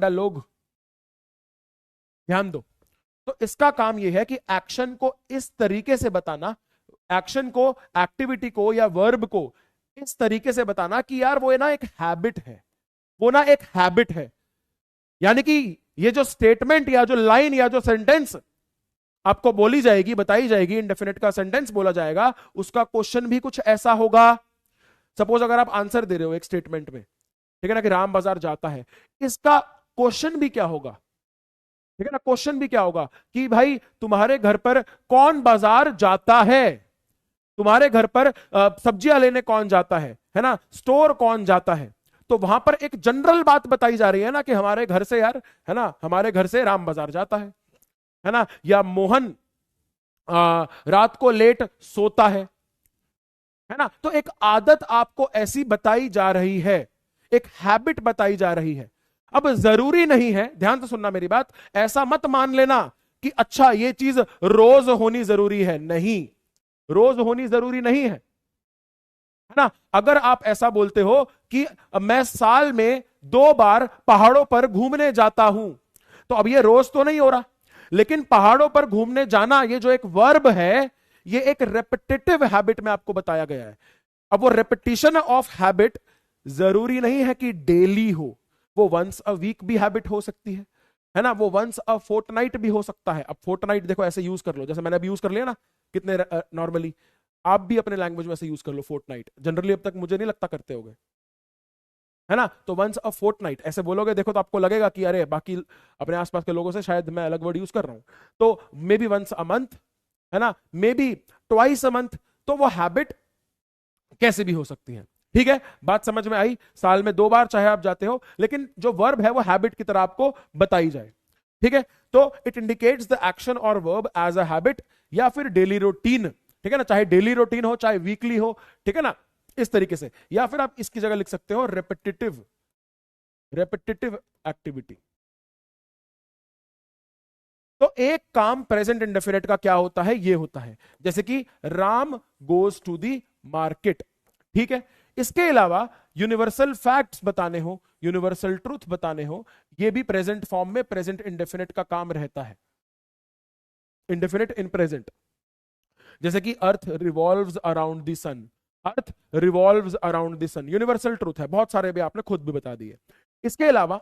लोग ध्यान दो। तो इसका काम यह है कि एक्शन को इस तरीके से बताना, एक्शन को, एक्टिविटी को या वर्ब को इस तरीके से बताना कि यार वो ना एक हैबिट है, वो ना एक हैबिट है। यानी कि ये जो स्टेटमेंट या जो लाइन या जो सेंटेंस आपको बोली जाएगी, बताई जाएगी, इंडेफिनिट का सेंटेंस बोला जाएगा, उसका क्वेश्चन भी कुछ ऐसा होगा। सपोज अगर आप आंसर दे रहे हो एक स्टेटमेंट में, ठीक है ना, कि राम बाजार जाता है, इसका क्वेश्चन भी क्या होगा, ठीक है ना, क्वेश्चन भी क्या होगा कि भाई तुम्हारे घर पर कौन बाजार जाता है, तुम्हारे घर पर सब्जियां लेने कौन जाता है ना, स्टोर कौन जाता है। तो वहां पर एक जनरल बात बताई जा रही है ना कि हमारे घर से यार, है ना, हमारे घर से राम बाजार जाता है ना, या मोहन रात को लेट सोता है ना। तो एक आदत आपको ऐसी बताई जा रही है, एक हैबिट बताई जा रही है। अब जरूरी नहीं है, ध्यान से सुनना मेरी बात, ऐसा मत मान लेना कि अच्छा ये चीज रोज होनी जरूरी है, नहीं, रोज होनी जरूरी नहीं है ना। अगर आप ऐसा बोलते हो कि मैं साल में 2 बार पहाड़ों पर घूमने जाता हूं, तो अब ये रोज तो नहीं हो रहा, लेकिन पहाड़ों पर घूमने जाना ये जो एक वर्ब है, ये एक रेपिटेटिव हैबिट में आपको बताया गया है। अब वो रेपिटेशन ऑफ हैबिट जरूरी नहीं है कि डेली हो, वो वंस अ वीक भी हैबिट हो सकती है ना, वो वंस अ फोर्टनाइट भी हो सकता है। अब फोर्टनाइट देखो ऐसे यूज कर लो, जैसे मैंने अभी यूज कर लिया ना कितने नॉर्मली, आप भी अपने लैंग्वेज में ऐसे यूज कर लो फोर्टनाइट, जनरली अब तक मुझे नहीं लगता करते होगे, है ना। तो वंस अ फोर्टनाइट ऐसे बोलोगे, देखो तो आपको लगेगा कि अरे बाकी अपने आसपास के लोगों से शायद मैं अलग वर्ड यूज कर रहा हूं। तो maybe once a month, है ना, maybe twice a month, तो वो हैबिट कैसे भी हो सकती है। ठीक है, बात समझ में आई। साल में 2 बार चाहे आप जाते हो, लेकिन जो वर्ब है वो हैबिट की तरह आपको बताई जाए। ठीक है, तो इट इंडिकेट्स द एक्शन और वर्ब एज अ हैबिट या फिर डेली रूटीन, ठीक है ना, चाहे डेली रूटीन हो चाहे वीकली हो, ठीक है ना, इस तरीके से। या फिर आप इसकी जगह लिख सकते हो रेपिटेटिव, रेपिटेटिव एक्टिविटी। तो एक काम प्रेजेंट इंडेफिनिट का क्या होता है, ये होता है जैसे कि Ram goes to the market, ठीक है। इसके अलावा यूनिवर्सल फैक्ट्स बताने हो, यूनिवर्सल ट्रूथ बताने हो, ये भी प्रेजेंट फॉर्म में प्रेजेंट इंडेफिनिट का काम रहता है, इंडेफिनिट इन प्रेजेंट। जैसे कि earth revolves around the sun, earth revolves around the sun, universal truth है, बहुत सारे भी आपने खुद भी बता दिए। इसके अलावा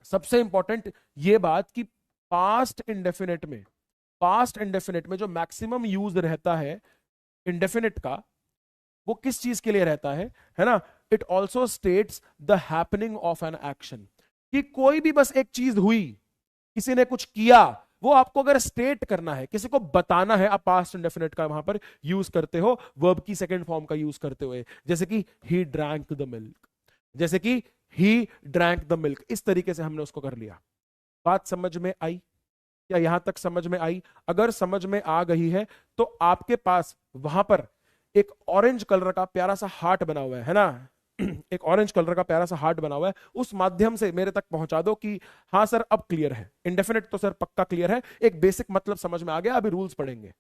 सबसे इंपॉर्टेंट ये बात कि पास्ट इंडेफिनिट में, पास्ट इंडेफिनिट में जो मैक्सिमम यूज रहता है इंडेफिनिट का, वो किस चीज के लिए रहता है ना, it also states the happening of an action, कि कोई भी बस एक चीज हुई, किसी ने कुछ किया, वो आपको अगर स्टेट करना है, किसी को बताना है, आप पास्ट इंडेफिनिट का वहां पर यूज करते हो, वर्ब की सेकंड फॉर्म का यूज करते हुए। जैसे कि ही ड्रैंक द मिल्क, जैसे कि ही ड्रैंक द मिल्क, इस तरीके से हमने उसको कर लिया। बात समझ में आई? या यहां तक समझ में आई? अगर समझ में आ गई है तो आपके पास वहां पर एक ऑरेंज कलर का प्यारा सा हार्ट बना हुआ है ना, एक ऑरेंज कलर का प्यारा सा हार्ट बना हुआ है, उस माध्यम से मेरे तक पहुंचा दो कि हाँ सर अब क्लियर है, इंडेफिनिट तो सर पक्का क्लियर है, एक बेसिक मतलब समझ में आ गया, अभी रूल्स पढ़ेंगे।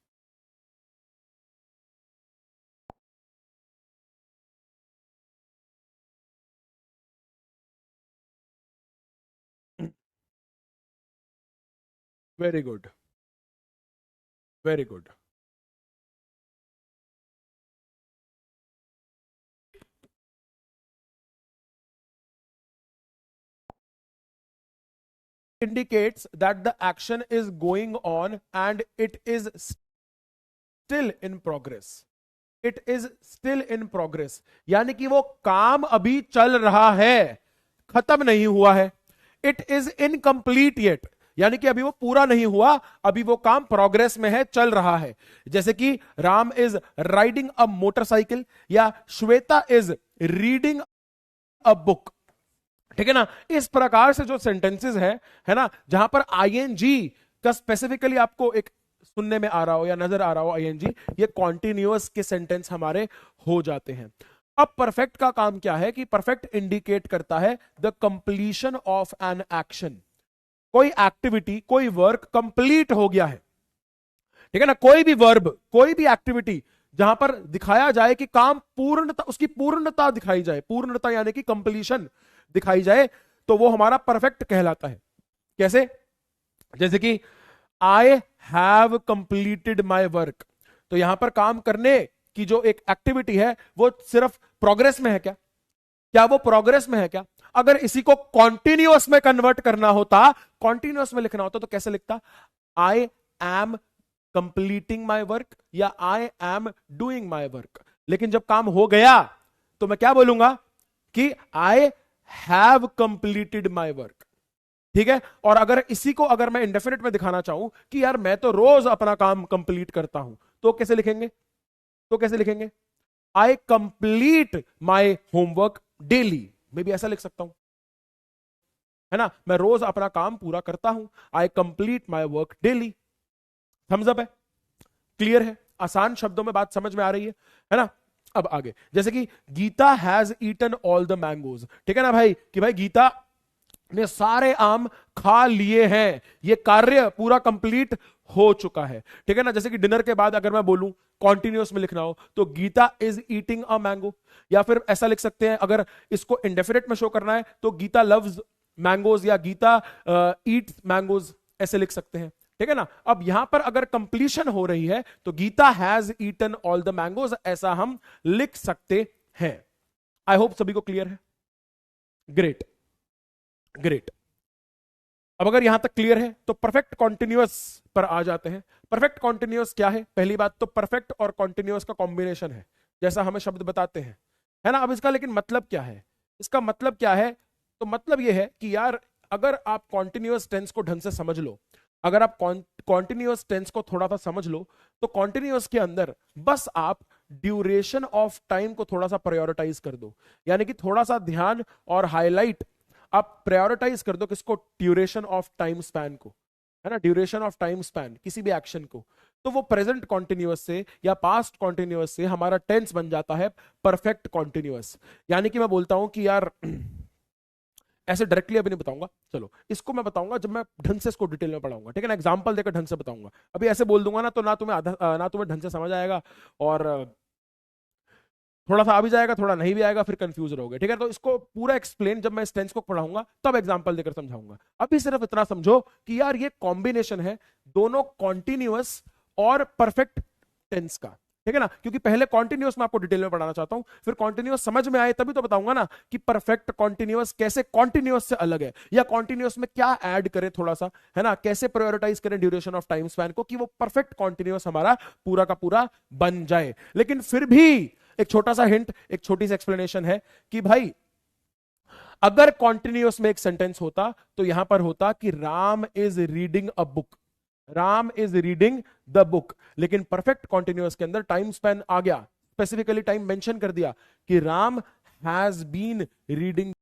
Very good, very good. Indicates that the action is going on and it is still in progress, it is still in progress, यानी कि वो काम अभी चल रहा है, खत्म नहीं हुआ है। इट इज इनकम्प्लीट येट, यानी कि अभी वो पूरा नहीं हुआ, अभी वो काम प्रोग्रेस में है, चल रहा है। जैसे कि Ram is riding a motorcycle, या Shweta is reading a book, ठीक है ना। इस प्रकार से जो सेंटेंसेस है ना, जहां पर आईएनजी का स्पेसिफिकली आपको एक सुनने में आ रहा हो या नजर आ रहा हो आईएनजी, ये कॉन्टिन्यूअस के सेंटेंस हमारे हो जाते हैं। अब परफेक्ट का काम क्या है कि परफेक्ट इंडिकेट करता है the completion of an action, कोई एक्टिविटी, कोई वर्क कंप्लीट हो गया है, ठीक है ना। कोई भी वर्ब, कोई भी एक्टिविटी जहां पर दिखाया जाए कि काम पूर्णता, उसकी पूर्णता दिखाई जाए, पूर्णता यानी कि कंप्लीशन दिखाई जाए, तो वो हमारा परफेक्ट कहलाता है। कैसे? जैसे कि I have completed my work, तो यहां पर काम करने की जो एक एक्टिविटी है वो सिर्फ प्रोग्रेस में है क्या? क्या वो प्रोग्रेस में है क्या? अगर इसी को कॉन्टिन्यूअस में कन्वर्ट करना होता, कॉन्टिन्यूअस में लिखना होता, तो कैसे लिखता? I am completing my work या I am doing my work. लेकिन जब काम हो गया तो मैं क्या बोलूंगा कि I have completed my work. ठीक है? और अगर इसी को अगर मैं इंडेफिनिट में दिखाना चाहूं कि यार मैं तो रोज अपना काम कंप्लीट करता हूं, तो कैसे लिखेंगे? आई कंप्लीट माई होमवर्क डेली, मैं भी ऐसा लिख सकता हूं, है ना? मैं रोज अपना काम पूरा करता हूं, I complete my work daily. Thumbs up है, क्लियर है, आसान शब्दों में बात समझ में आ रही है ना? अब आगे, जैसे कि Geeta has eaten all the mangoes, ठीक है ना भाई, कि भाई गीता ने सारे आम खा लिए हैं, ये कार्य पूरा कंप्लीट हो चुका है। ठीक है ना? जैसे कि डिनर के बाद अगर मैं बोलूं कॉन्टिन्यूअस में लिखना हो तो Geeta is eating a mango, या फिर ऐसा लिख सकते हैं अगर इसको इंडेफिनिट में शो करना है तो गीता लव्स मैंगोज या गीता ईट्स मैंगोज, ऐसे लिख सकते हैं। ठीक है ना? अब यहां पर अगर कंप्लीशन हो रही है तो Geeta has eaten all the mangoes, ऐसा हम लिख सकते हैं। आई होप सभी को क्लियर है। Great great. अब अगर यहां तक क्लियर है तो परफेक्ट कॉन्टिन्यूअस पर आ जाते हैं। परफेक्ट कॉन्टिन्यूअस क्या है? पहली बात तो परफेक्ट और कॉन्टिन्यूअस का कॉम्बिनेशन है, जैसा हमें शब्द बताते हैं, है ना? अब इसका लेकिन मतलब क्या है? इसका मतलब क्या है? तो मतलब यह है कि यार अगर आप कॉन्टिन्यूअस टेंस को ढंग से समझ लो, अगर आप कॉन्टिन्यूअस टेंस को थोड़ा सा समझ लो, तो कॉन्टिन्यूअस के अंदर बस आप ड्यूरेशन ऑफ टाइम को थोड़ा सा प्रायोरिटाइज कर दो, यानी कि थोड़ा सा ध्यान और हाईलाइट आप प्रायोरिटाइज कर दो किसको? ड्यूरेशन ऑफ टाइम स्पैन को, है ना? ड्यूरेशन ऑफ टाइम स्पैन किसी भी एक्शन को, तो वो प्रेजेंट कॉन्टिन्यूअस से या पास्ट कॉन्टिन्यूअस से हमारा टेंस बन जाता है परफेक्ट कॉन्टिन्यूअस। यानी कि मैं बोलता हूं कि यार ऐसे डायरेक्टली अभी नहीं बताऊंगा, चलो इसको मैं बताऊंगा जब मैं ढंग से इसको डिटेल में पढ़ाऊंगा, ठीक है ना? एग्जांपल देकर ढंग से बताऊंगा। अभी ऐसे बोल दूंगा ना तो ना तुम्हें ढंग से समझ आएगा, और थोड़ा सा आ भी जाएगा, थोड़ा नहीं भी आएगा, फिर कंफ्यूज रहोगे। ठीक है? तो इसको पूरा एक्सप्लेन जब मैं इस टेंस को पढ़ाऊंगा तब एग्जांपल देकर समझाऊंगा। अभी सिर्फ इतना समझो कि यार ये कॉम्बिनेशन है दोनों कॉन्टिन्यूअस और परफेक्ट टेंस का। ठीक है ना? क्योंकि पहले कॉन्टिन्यूअस मैं आपको डिटेल में पढ़ाना चाहता हूं, फिर कॉन्टिन्यूअस समझ में आए तभी तो बताऊंगा ना कि परफेक्ट कॉन्टिन्यूअस कैसे कॉन्टिन्यूअस से अलग है, या कॉन्टिन्यूअस में क्या ऐड करें थोड़ा सा, है ना? कैसे प्रायोरिटाइज करें ड्यूरेशन ऑफ टाइम स्पैन को कि वो परफेक्ट कॉन्टिन्यूअस हमारा पूरा का पूरा बन जाए। लेकिन फिर भी एक छोटा सा हिंट, एक छोटी सी एक्सप्लेनेशन है कि भाई अगर कॉन्टिन्यूअस में एक सेंटेंस होता तो यहां पर होता कि Ram is reading a book, Ram is reading the book. लेकिन परफेक्ट कॉन्टिन्यूअस के अंदर टाइम स्पैन आ गया, स्पेसिफिकली टाइम मेंशन कर दिया कि राम हैज बीन रीडिंग